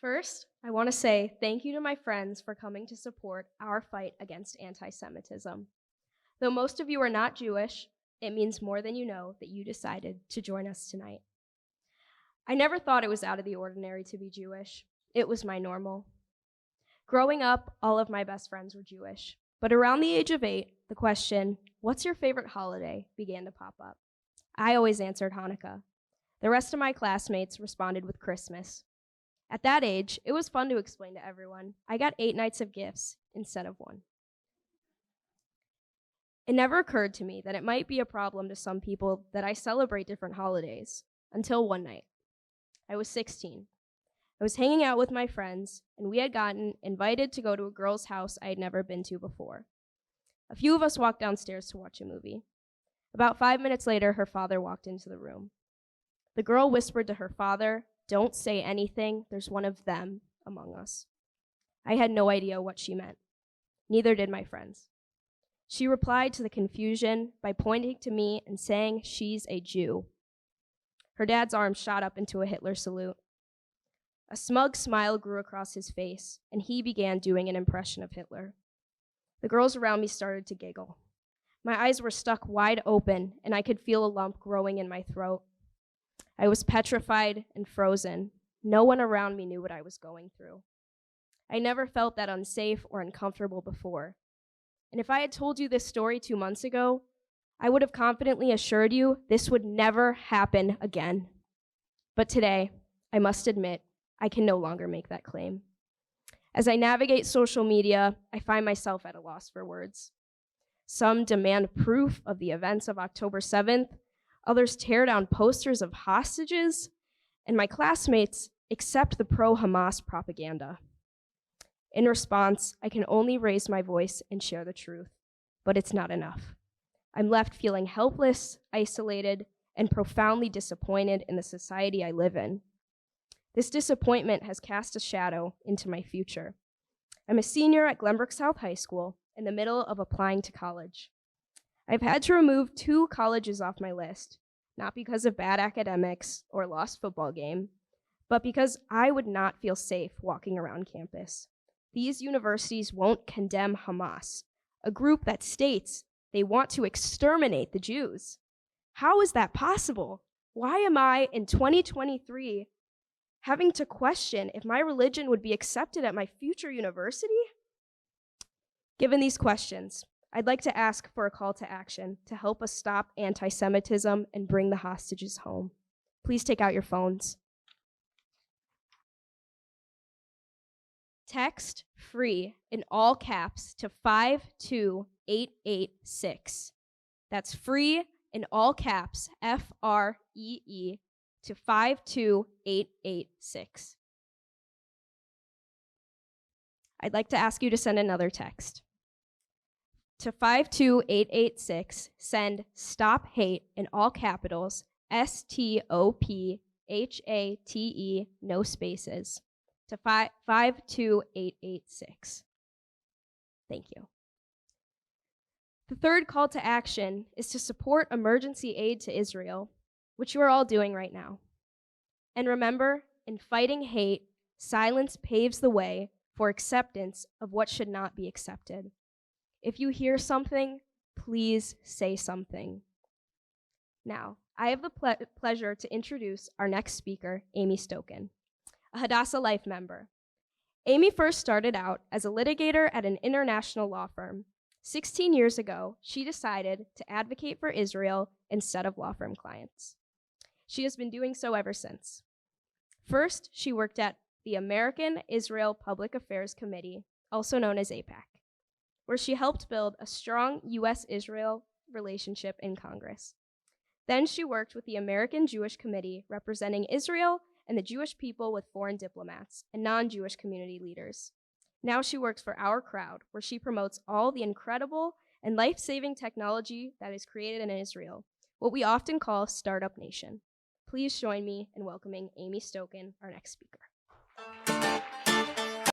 First, I want to say thank you to my friends for coming to support our fight against anti-Semitism. Though most of you are not Jewish, it means more than you know that you decided to join us tonight. I never thought it was out of the ordinary to be Jewish. It was my normal. Growing up, all of my best friends were Jewish, but around the age of 8, the question, "What's your favorite holiday?" began to pop up. I always answered Hanukkah. The rest of my classmates responded with Christmas. At that age, it was fun to explain to everyone I got 8 nights of gifts instead of 1. It never occurred to me that it might be a problem to some people that I celebrate different holidays, until one night. I was 16. I was hanging out with my friends, and we had gotten invited to go to a girl's house I had never been to before. A few of us walked downstairs to watch a movie. About 5 minutes later, her father walked into the room. The girl whispered to her father, "Don't say anything, there's one of them among us." I had no idea what she meant. Neither did my friends. She replied to the confusion by pointing to me and saying she's a Jew. Her dad's arm shot up into a Hitler salute. A smug smile grew across his face, and he began doing an impression of Hitler. The girls around me started to giggle. My eyes were stuck wide open, and I could feel a lump growing in my throat. I was petrified and frozen. No one around me knew what I was going through. I never felt that unsafe or uncomfortable before. And if I had told you this story 2 months ago, I would have confidently assured you this would never happen again. But today, I must admit, I can no longer make that claim. As I navigate social media, I find myself at a loss for words. Some demand proof of the events of October 7th, others tear down posters of hostages, and my classmates accept the pro-Hamas propaganda. In response, I can only raise my voice and share the truth, but it's not enough. I'm left feeling helpless, isolated, and profoundly disappointed in the society I live in. This disappointment has cast a shadow into my future. I'm a senior at Glenbrook South High School in the middle of applying to college. I've had to remove 2 colleges off my list, not because of bad academics or lost football game, but because I would not feel safe walking around campus. These universities won't condemn Hamas, a group that states they want to exterminate the Jews. How is that possible? Why am I, in 2023, having to question if my religion would be accepted at my future university? Given these questions, I'd like to ask for a call to action to help us stop anti-Semitism and bring the hostages home. Please take out your phones. Text FREE in all caps to 52886. That's FREE in all caps, FREE, to 52886. I'd like to ask you to send another text. To 52886, send STOP HATE in all capitals, STOPHATE, no spaces, to 52886. Thank you. The third call to action is to support emergency aid to Israel, which you are all doing right now. And remember, in fighting hate, silence paves the way for acceptance of what should not be accepted. If you hear something, please say something. Now, I have the pleasure to introduce our next speaker, Amy Stoken, a Hadassah Life member. Amy first started out as a litigator at an international law firm. 16 years ago, she decided to advocate for Israel instead of law firm clients. She has been doing so ever since. First, she worked at the American Israel Public Affairs Committee, also known as AIPAC, where she helped build a strong U.S.-Israel relationship in Congress. Then she worked with the American Jewish Committee, representing Israel and the Jewish people with foreign diplomats and non-Jewish community leaders. Now she works for Our Crowd, where she promotes all the incredible and life-saving technology that is created in Israel, what we often call Startup Nation. Please join me in welcoming Amy Stoken, our next speaker.